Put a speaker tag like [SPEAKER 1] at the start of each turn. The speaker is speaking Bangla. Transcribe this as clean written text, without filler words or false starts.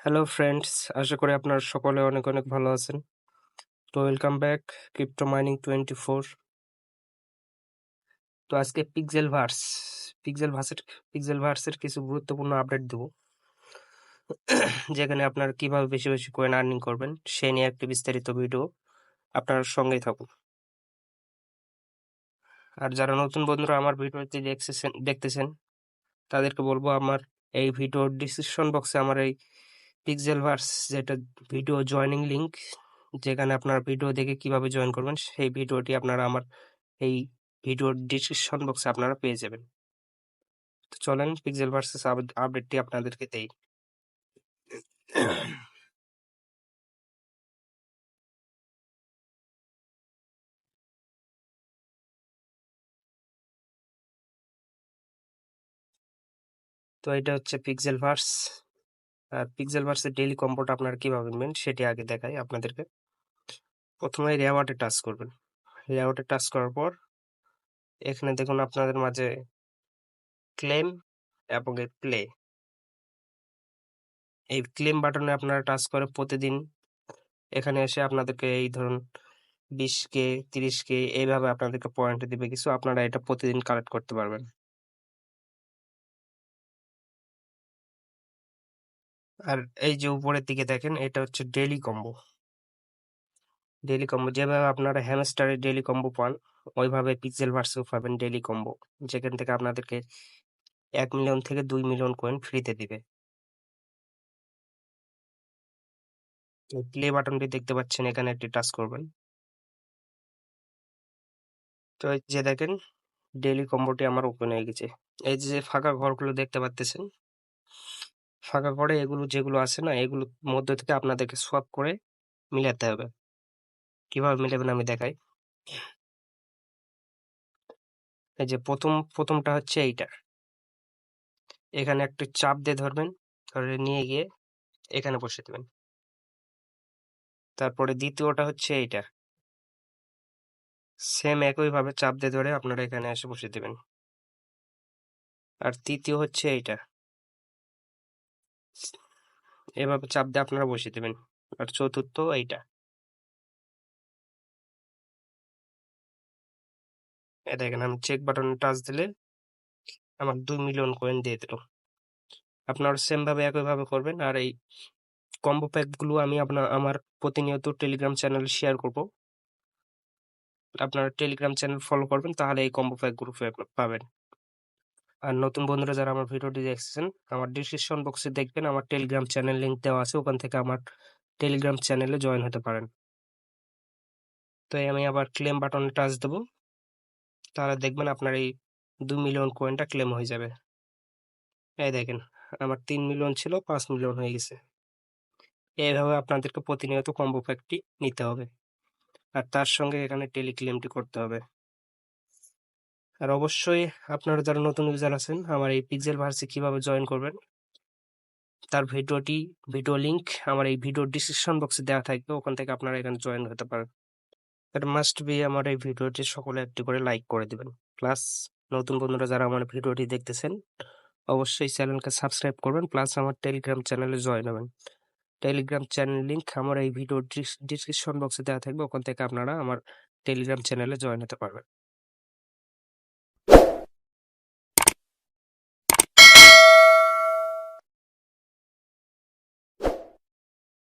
[SPEAKER 1] হ্যালো ফ্রেন্ডস, আশা করি আপনারা সকলে অনেক অনেক ভালো আছেন। তো ওয়েলকাম ব্যাক ক্রিপ্টো মাইনিং 24। তো আজকে পিক্সেল ভার্সের কিছু গুরুত্বপূর্ণ আপডেট দেব, যেখানে আপনারা কিভাবে বেশি বেশি কয়েন আর্নিং করবেন সেই নিয়ে একটি বিস্তারিত ভিডিও। আপনার সঙ্গেই থাকুন। আর যারা নতুন বন্ধুরা আমার ভিডিওটি দেখতেছেন তাদেরকে বলবো, আমার এই ভিডিওর ডিসক্রিপশন বক্সে আমার এই পিক্সেল ভার্স যেটা ভিডিও জয়েনিং লিংক, যেখানে আপনারা ভিডিও দেখে কিভাবে জয়েন করবেন সেই ভিডিওটি আপনারা আমার এই ভিডিওর ডিসক্রিপশন বক্সে আপনারা পেয়ে যাবেন। তো চলেন পিক্সেল ভার্সেস আপডেটটি আপনাদেরকে দেই। তো এটা হচ্ছে পিক্সেল ভার্স। আর পিক্সেল ভার্সের ডেইলি কম্বোটা আপনারা কিভাবে নেবেন সেটি আগে দেখাই আপনাদেরকে। প্রথমে রেওয়ার্ডে টাচ করবেন। রেওয়ার্ডে টাচ করার পর এখানে দেখুন আপনাদের মাঝে ক্লেম এবং এই ক্লেম বাটনে আপনারা টাচ করে প্রতিদিন এখানে এসে আপনাদেরকে এই ধরুন 20K 30K এইভাবে আপনাদেরকে পয়েন্ট দিবে কিছু, আপনারা এটা প্রতিদিন কালেক্ট করতে পারবেন। আর এই যে উপরের দিকে দেখেন, এটা হচ্ছে ডেইলি কম্বো। যেভাবে আপনারা হ্যামস্টারের ডেইলি কম্বো পান, ওইভাবে পিক্সেল ভার্সেও পাবেন ডেইলি কম্বো, যেখান থেকে আপনাদেরকে 1 মিলিয়ন থেকে 2 মিলিয়ন কয়েন ফ্রিতে দিবে। এই প্লে বাটনটি দেখতে পাচ্ছেন, এখানে একটি টাচ করবেন। তো এই যে দেখেন ডেইলি কম্বোটি আমার ওপেন হয়ে গেছে। এই যে ফাঁকা ঘরগুলো দেখতে পাচ্ছেন, ফাঁকা ঘরে এগুলো যেগুলো আছে না, এগুলোর মধ্যে থেকে আপনাদেরকে সোয়াপ করে মিলাতে হবে। কিভাবে মিলাবেন আমি দেখাই। এই যে প্রথমটা হচ্ছে এইটা, এখানে একটু চাপ দিয়ে ধরবেন, ধরে নিয়ে গিয়ে এখানে বসে দেবেন। তারপরে দ্বিতীয়টা হচ্ছে এইটা, সেম একইভাবে চাপ দিয়ে ধরে আপনারা এখানে এসে বসে দেবেন। আর তৃতীয় হচ্ছে এইটা, এভাবে চাপ দিয়ে আপনারা বসে দেবেন। আর চতুর্থ এইটা, দেখেন আমি চেক বাটনে টাচ দিলে আমার 2 মিলিয়ন কয়েন দিয়ে দিল। আপনারা সেম ভাবে একইভাবে করবেন। আর এই কম্বো প্যাক গুলো আমি আমার প্রতিনিয়ত টেলিগ্রাম চ্যানেলে শেয়ার করব। আপনারা টেলিগ্রাম চ্যানেল ফলো করবেন, তাহলে এই কম্বো প্যাক গুলো পাবেন। আর নতুন বন্ধুরা যারা আমার ভিডিওটি দেখছেন, আমার ডিসক্রিপশন বক্সে দেখবেন আমার টেলিগ্রাম চ্যানেল লিংক দেওয়া আছে, ওখান থেকে আমার টেলিগ্রাম চ্যানেলে জয়েন হতে পারেন। তো আমি আবার ক্লেম বাটনে টাচ দেবো, তাহলে দেখবেন আপনার এই 2 মিলিয়ন কয়েনটা ক্লেম হয়ে যাবে। এই দেখেন আমার 3 মিলিয়ন ছিল, 5 মিলিয়ন হয়ে গেছে। এইভাবে আপনাদেরকে প্রতিনিয়ত কম্বো প্যাকটি নিতে হবে, আর তার সঙ্গে এখানে টেলিক্লেমটি করতে হবে। আর অবশ্যই আপনারা যারা নতুন ইউজার আছেন, আমার এই পিক্সেল ভার্সে কিভাবে জয়েন করবেন তার ভিডিও লিংক আমার এই ভিডিও ডিসক্রিপশন বক্সে দেওয়া থাকবে, ওখান থেকে আপনারা এখানে জয়েন হতে পারেন। এটা মাস্ট বি আমার এই ভিডিওটি সকলে একটি করে লাইক করে দিবেন। প্লাস নতুন বন্ধুরা যারা আমার ভিডিওটি দেখতেছেন, অবশ্যই চ্যানেলকে সাবস্ক্রাইব করবেন, প্লাস আমার টেলিগ্রাম চ্যানেলে জয়েন হবেন। টেলিগ্রাম চ্যানেল লিংক আমার এই ভিডিও ডিসক্রিপশন বক্সে দেওয়া থাকবে, ওখান থেকে আপনারা আমার টেলিগ্রাম চ্যানেলে জয়েন হতে পারবেন।